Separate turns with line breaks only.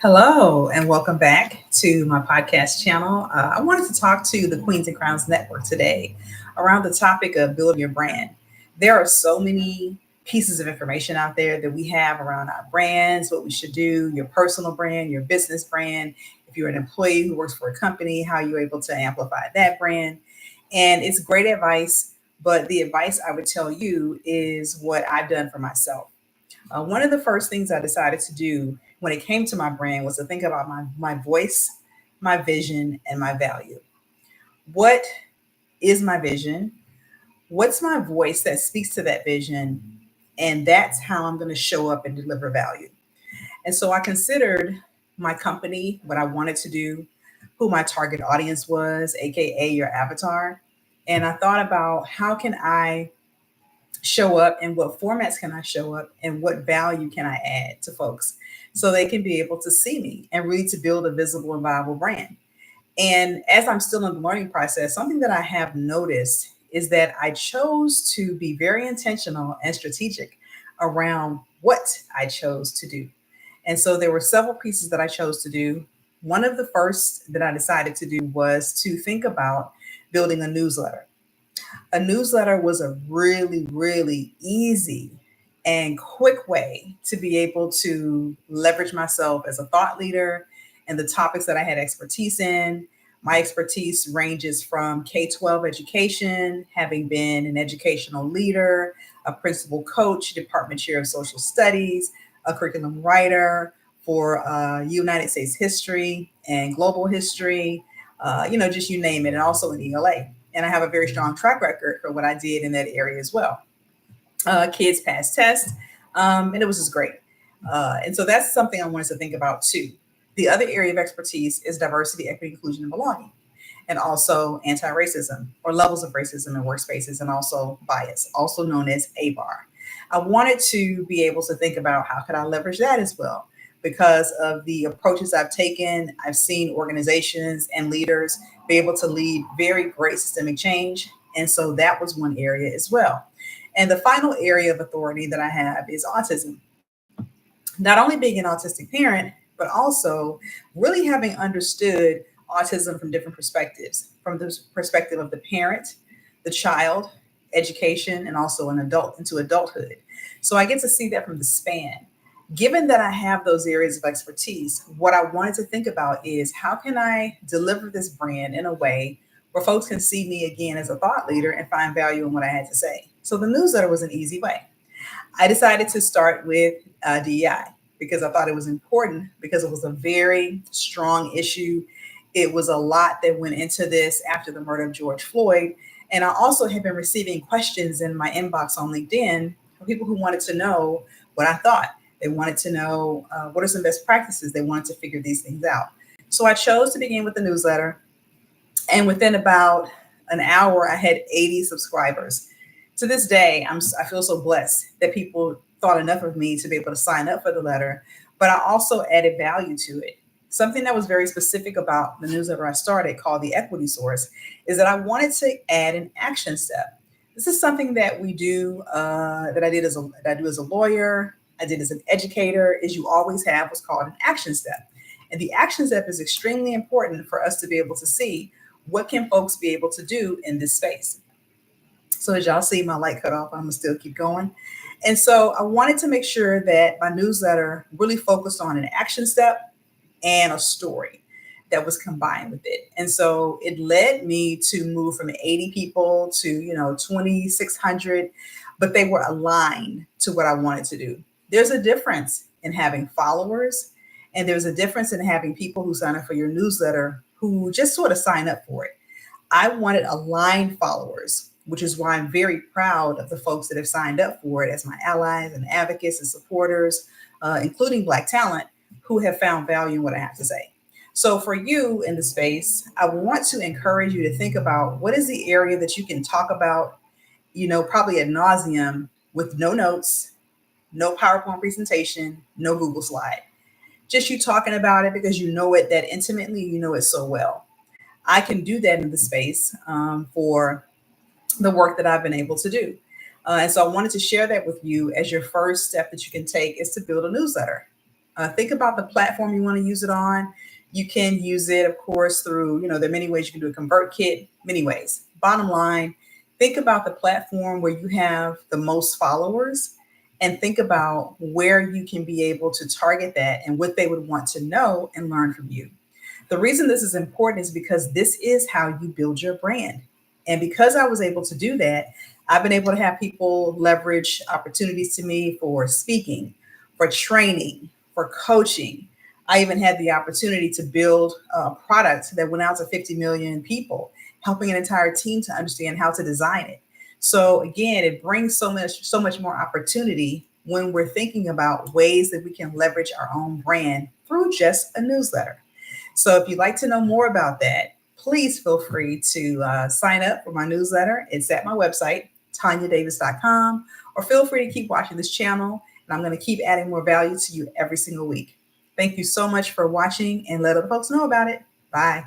Hello, and welcome back to my podcast channel. I wanted to talk to the Queens and Crowns Network today around the topic of building your brand. There are so many pieces of information out there that we have around our brands, what we should do, your personal brand, your business brand. If you're an employee who works for a company, how you're able to amplify that brand. And it's great advice, but the advice I would tell you is what I've done for myself. One of the first things I decided to do when it came to my brand was to think about my voice, my vision, and my value. What is my vision? What's my voice that speaks to that vision? And that's how I'm going to show up and deliver value. And so I considered my company, what I wanted to do, who my target audience was, AKA your avatar. And I thought about how can I show up and what formats can I show up and what value can I add to folks so they can be able to see me and really to build a visible and viable brand. And as I'm still in the learning process, something that I have noticed is that I chose to be very intentional and strategic around what I chose to do. And so there were several pieces that I chose to do. One of the first that I decided to do was to think about building a newsletter. A newsletter was a really, really easy and quick way to be able to leverage myself as a thought leader and the topics that I had expertise in. My expertise ranges from K 12 education, having been an educational leader, a principal coach, department chair of social studies, a curriculum writer for United States history and global history, just you name it, and also in ELA. And I have a very strong track record for what I did in that area as well. Kids passed tests, and it was just great. And so that's something I wanted to think about too. The other area of expertise is diversity, equity, inclusion, and belonging, and also anti racism or levels of racism in workspaces, and also bias, also known as ABAR. I wanted to be able to think about how could I leverage that as well. Because of the approaches I've taken, I've seen organizations and leaders be able to lead very great systemic change. And so that was one area as well. And the final area of authority that I have is autism. Not only being an autistic parent, but also really having understood autism from different perspectives, from the perspective of the parent, the child, education, and also an adult into adulthood. So I get to see that from the span. Given that I have those areas of expertise, what I wanted to think about is how can I deliver this brand in a way where folks can see me again as a thought leader and find value in what I had to say. So the newsletter was an easy way. I decided to start with DEI because I thought it was important because it was a very strong issue. It was a lot that went into this after the murder of George Floyd. And I also have been receiving questions in my inbox on LinkedIn from people who wanted to know what I thought. They wanted to know what are some best practices. They wanted to figure these things out. So I chose to begin with the newsletter. And within about an hour, I had 80 subscribers. To this day, I feel so blessed that people thought enough of me to be able to sign up for the letter, but I also added value to it. Something that was very specific about the newsletter I started called the Equity Source is that I wanted to add an action step. This is something that we do, that I do as a lawyer, I did as an educator, is you always have what's called an action step. And the action step is extremely important for us to be able to see what can folks be able to do in this space. So as y'all see, my light cut off, I'm gonna still keep going. And so I wanted to make sure that my newsletter really focused on an action step and a story that was combined with it. And so it led me to move from 80 people to, 2,600, but they were aligned to what I wanted to do. There's a difference in having followers, and there's a difference in having people who sign up for your newsletter who just sort of sign up for it. I wanted aligned followers, which is why I'm very proud of the folks that have signed up for it as my allies and advocates and supporters, including Black talent, who have found value in what I have to say. So for you in the space, I want to encourage you to think about what is the area that you can talk about, probably ad nauseum with no notes, no PowerPoint presentation, no Google slide. Just you talking about it because you know it that intimately, you know it so well. I can do that in the space for the work that I've been able to do. And so I wanted to share that with you as your first step that you can take is to build a newsletter. Think about the platform you want to use it on. You can use it, of course, through, there are many ways you can do a ConvertKit, many ways. Bottom line, think about the platform where you have the most followers and think about where you can be able to target that and what they would want to know and learn from you. The reason this is important is because this is how you build your brand. And because I was able to do that, I've been able to have people leverage opportunities to me for speaking, for training, for coaching. I even had the opportunity to build a product that went out to 50 million people, helping an entire team to understand how to design it. So again, it brings so much more opportunity when we're thinking about ways that we can leverage our own brand through just a newsletter. So if you'd like to know more about that, please feel free to sign up for my newsletter. It's at my website, TanyaDavis.com, or feel free to keep watching this channel, and I'm going to keep adding more value to you every single week. Thank you so much for watching, and let other folks know about it. Bye.